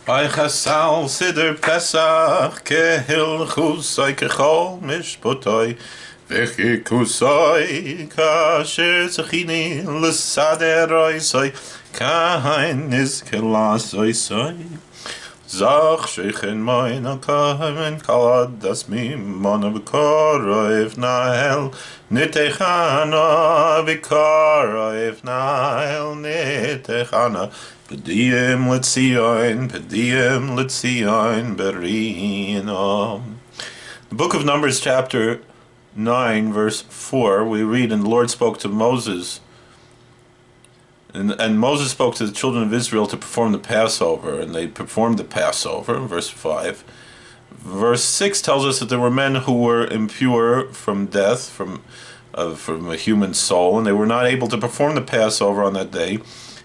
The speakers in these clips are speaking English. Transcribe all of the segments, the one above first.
Ay chasal siddur Pesach kehilchusay kechol mishpotay v'chikusay kasher zechini l'saderoisay kain is kelasoisay zach shechen moin al-kamen kalad das mimona v'koroev nael nitechana v'koroev nael nitechana Pediyim Letzion, Berino. The book of Numbers, chapter 9, verse 4, we read, and the Lord spoke to Moses, and Moses spoke to the children of Israel to perform the Passover, and they performed the Passover, verse 5. Verse 6 tells us that there were men who were impure from death, from a human soul, and they were not able to perform the Passover on that day.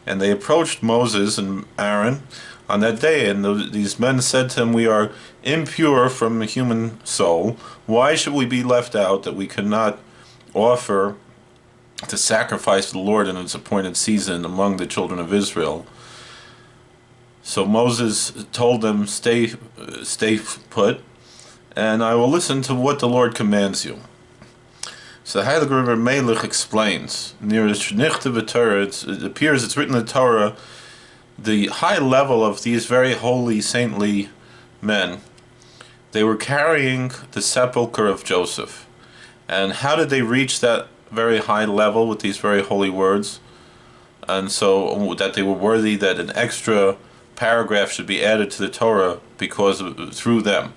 And they approached Moses and Aaron on that day, and these men said to him, "We are impure from a human soul. Why should we be left out that we cannot offer to sacrifice the Lord in its appointed season among the children of Israel?" So Moses told them, stay put, and I will listen to what the Lord commands you. So the Hasidic Rebbe Melech explains, near the Shenichta v'Torah, it appears, it's written in the Torah, the high level of these very holy, saintly men. They were carrying the sepulcher of Joseph. And how did they reach that very high level with these very holy words? And so that they were worthy that an extra paragraph should be added to the Torah through them.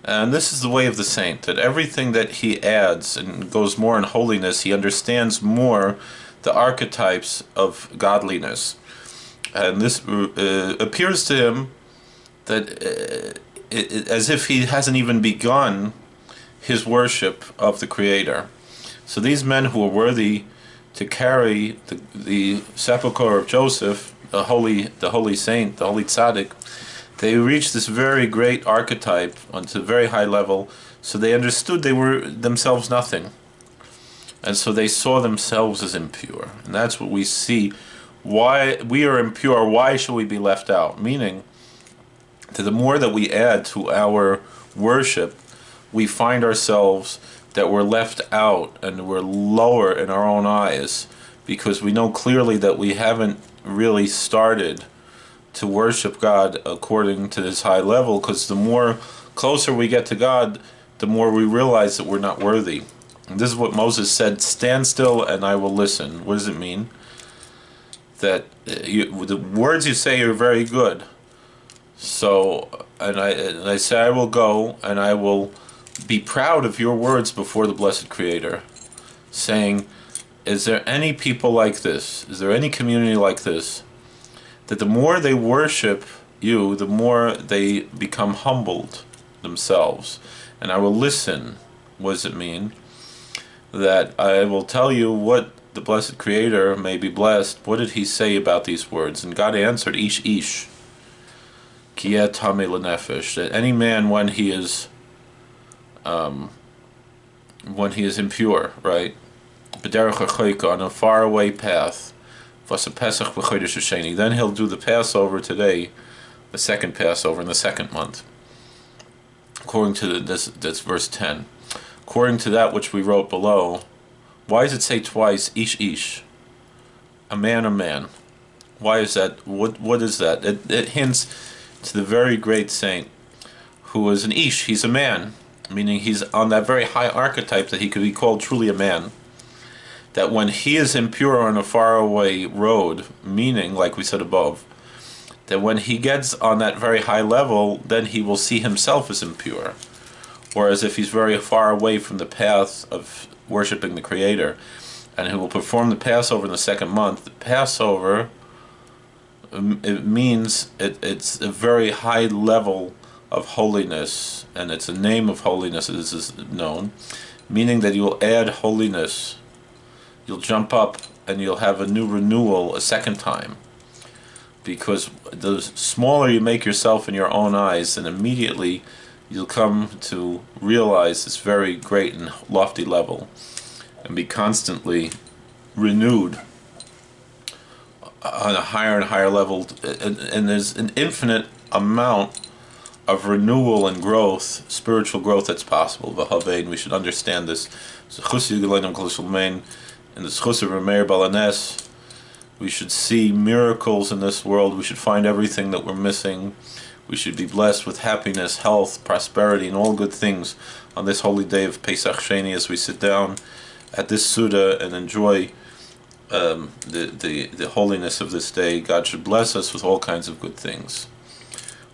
And this is the way of the saint, that everything that he adds and goes more in holiness, he understands more the archetypes of godliness. And this appears to him that as if he hasn't even begun his worship of the Creator. So these men who are worthy to carry the sepulcher of Joseph, the holy saint, the holy tzaddik, they reached this very great archetype onto a very high level, so they understood they were themselves nothing. And so they saw themselves as impure. And that's what we see. Why we are impure, why should we be left out? Meaning that the more that we add to our worship, we find ourselves that we're left out and we're lower in our own eyes, because we know clearly that we haven't really started to worship God according to this high level, because the more closer we get to God, the more we realize that we're not worthy. And this is what Moses said, "Stand still and I will listen." What does it mean? That the words you say are very good. So, and I say, I will go and I will be proud of your words before the blessed Creator, saying, is there any people like this? Is there any community like this? That the more they worship you, the more they become humbled themselves. And I will listen. What does it mean? That I will tell you what the blessed Creator may be blessed. What did he say about these words? And God answered, Ish Ish, Kiyet Hame L'Nefesh, that any man when he is impure, right? B'derech HaChoika, on a faraway path, Pesach Sheni. Then he'll do the Passover today, the second Passover in the second month. According to that's verse 10. According to that which we wrote below, why does it say twice, Ish Ish? A man. Why is that? What is that? It hints to the very great saint who is an Ish. He's a man, meaning he's on that very high archetype that he could be called truly a man. That when he is impure on a faraway road, meaning, like we said above, that when he gets on that very high level, then he will see himself as impure. Whereas if he's very far away from the path of worshiping the Creator, and he will perform the Passover in the second month, the Passover, it means it's a very high level of holiness, and it's a name of holiness as is known, meaning that you will add holiness. You'll jump up and you'll have a new renewal a second time, because the smaller you make yourself in your own eyes, then immediately you'll come to realize this very great and lofty level and be constantly renewed on a higher and higher level. And there's an infinite amount of renewal and growth, spiritual growth that's possible. And we should understand this. In the Schus of Meir Balanes, we should see miracles in this world. We should find everything that we're missing. We should be blessed with happiness, health, prosperity, and all good things on this holy day of Pesach Sheni as we sit down at this Suda and enjoy the holiness of this day. God should bless us with all kinds of good things.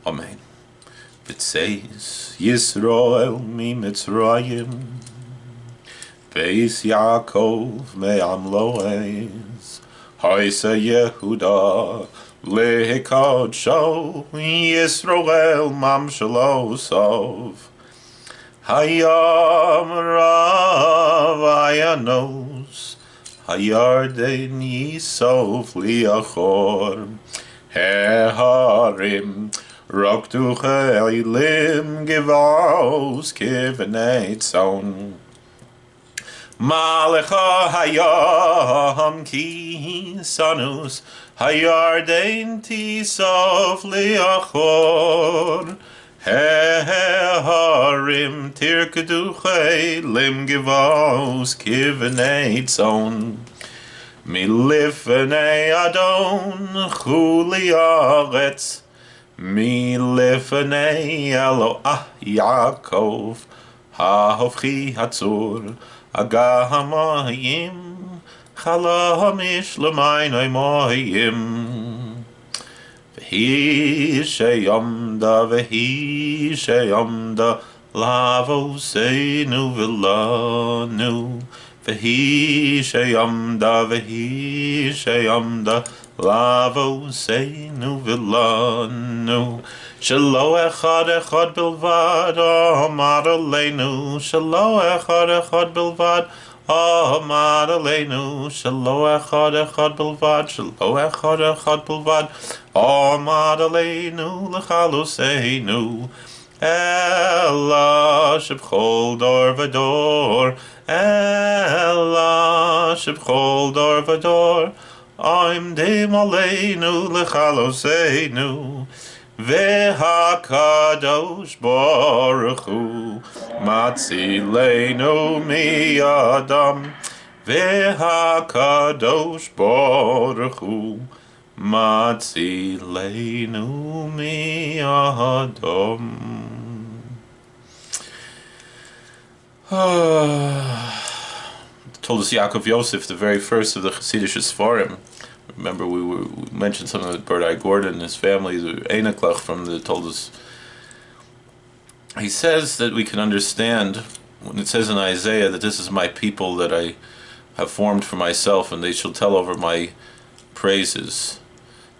Amen. It says, Yisrael mi Mitzrayim, Beis Yaakov me'am lo'ez, Haisa Yehuda le'hekadsho, Yisrael mamshalo sov, Hayam rav ayanos, Hayarden yisov liachor, Heharim Roktu Chaylim Givos Kivenei Tzon Malecha Hayam Ki Sanus Hayarden Tisof Liachor Heharim Tirkedu Chaylim Givos Kivenei Tzon Milifnei Adon Chuli Aretz Milifnei Eloah Yaakov Hahofchi Hatzur Agahamayim Chalamish Lamainai Moyim Vehi Sheyamda Lavoseinu Vilanu Vehi Sheyamda Lavoseinu Vilanu Shelo echad bilvad Amar Aleinu Shelo echad bilvad Amar Aleinu Shelo echad bilvad Shelo echad bilvad Amar Aleinu L'chaloseinu Ella shebchol dor vador Ella shebchol dor vador I'm dem aleinu lechaloseinu Vehakadosh Baruch Hu Matzileinu mi'adam Vehakadosh Baruch Hu Matzileinu mi'adam. Told us Yaakov Yosef, the very first of the Hasidic Sfarim. Remember, we mentioned something with Berdai Gordon and his family, the Einaklach told us. He says that we can understand when it says in Isaiah that this is my people that I have formed for myself, and they shall tell over my praises.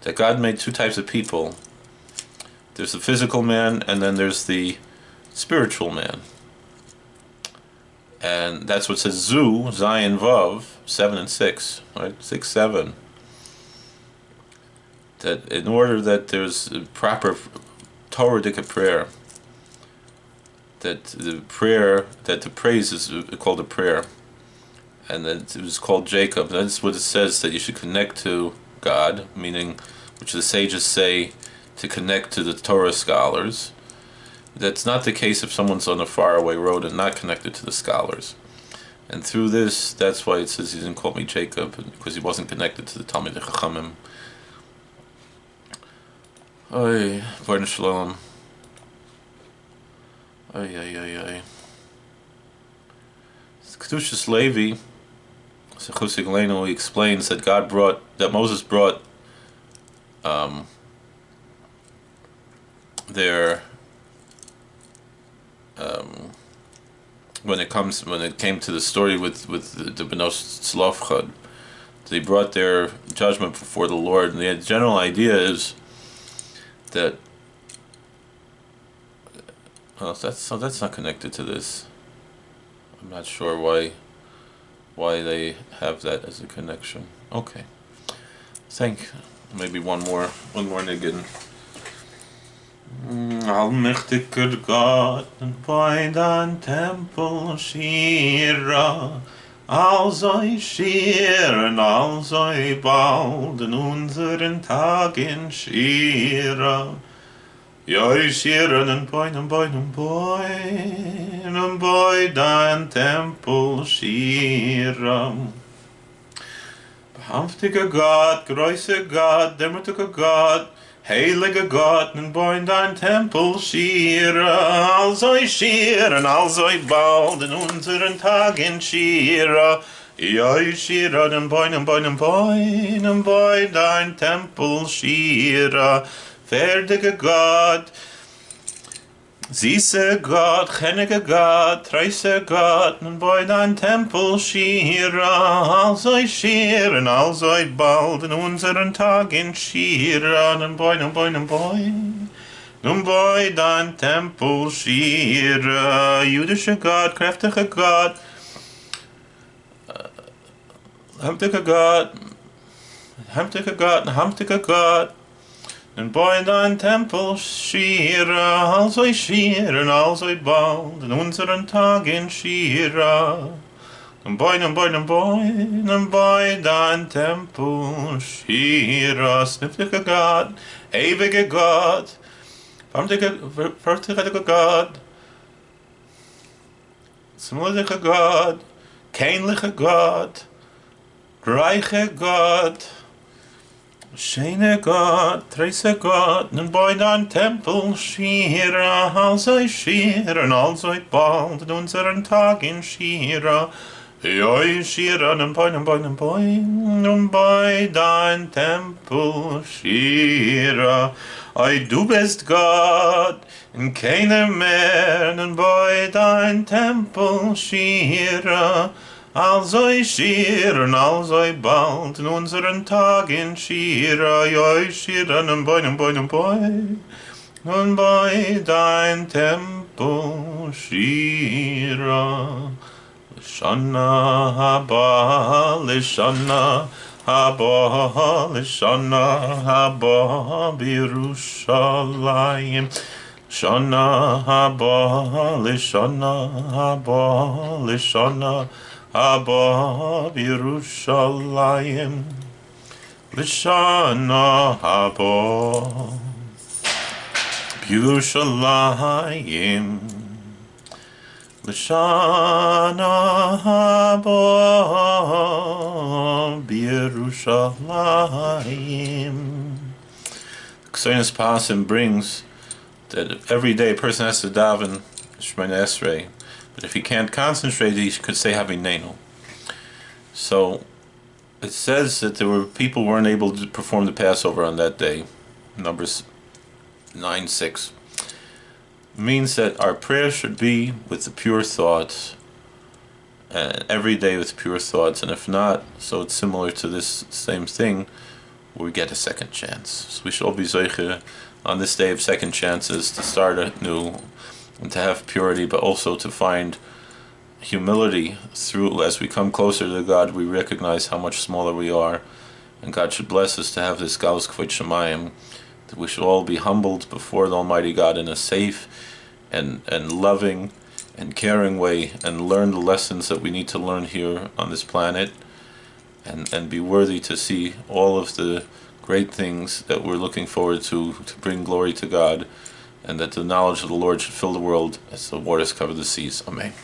That God made two types of people. There's the physical man, and then there's the spiritual man. And that's what says Zu, Zayin Vav, 7 and 6, right? 6, 7. That in order that there's a proper Torah-dika prayer, that the praise is called a prayer, and that it was called Jacob. That's what it says, that you should connect to God, meaning, which the sages say, to connect to the Torah scholars. That's not the case if someone's on a faraway road and not connected to the scholars. And through this, that's why it says he didn't call me Jacob, because he wasn't connected to the Talmidei Chachamim. Oy, Baruch Shalom. Oy. Kedushas Levi, Sechusik Leinu, he explains that Moses brought their when it came to the story with the Benos Tzlofchad, they brought their judgment before the Lord, and the general idea is that that's not connected to this. I'm not sure why they have that as a connection. Okay, maybe one more niggin. Allmächtiger Gott, bei dein Tempel Shira, allsoi schieren, allsoi bald in unseren Tagen Shira, Yoi shiren and boy dein Tempel shiram. Behaftiger Gott, größer Gott, demütiger Gott, heiliger Gott, und boy dein Tempel shira. Also ich shiren, also ich bald in unseren Tagen shira. Yoi shiren and boy dein Tempel shira. Fertiger Gott, süßer Gott, cheniger Gott, treißer Gott, nun bei dein Tempel shira, also ich shiren, also ich bald in unseren Tagen shira, nun bei dein Tempel shira, jüdischer Gott, kräftiger Gott, hamtiger Gott, hamtiger Gott, und bei dein Tempel shira, also ich shiren, also ich bald in unseren Tagen shira. Und bei dein Tempel shira, sniftiger Gott, ewiger Gott, vertiger Gott, smuliger Gott, keinlicher Gott, reicher Gott, Sheni Gott, treißer Gott, nun bei dein Tempel shira, also ich shiren, also ich bald in unseren Tagen shira. Joi shira, nun bei dein Tempel shira. Ei, du bist Gott, und keiner mehr, nun bei dein Tempel shira. Also ich shiren, also ich bald in unseren Tagen shira, joi shiren, und bei dein Tempel shira. Lishana haba, lishana haba, lishana haba, Birushalayim. Lishana haba, lishana haba, lishana haba, Birushalayim. Lishana haba, Birushalayim. Lishana haba, Birushalayim. Ksenius Pasim brings that every day a person has to daven Shemona Esrei, but if he can't concentrate, he could say Havinenu. So it says that there were people who weren't able to perform the Passover on that day. Numbers 9:6 means that our prayer should be with the pure thoughts, and every day with pure thoughts. And if not, so it's similar to this same thing, we get a second chance. So we should all be zeicher on this day of second chances to start anew and to have purity, but also to find humility through. As we come closer to God, we recognize how much smaller we are, and God should bless us to have this galus kvod shemayim, that we should all be humbled before the Almighty God in a safe and loving and caring way, and learn the lessons that we need to learn here on this planet, and be worthy to see all of the great things that we're looking forward to bring glory to God, and that the knowledge of the Lord should fill the world as the waters cover the seas. Amen.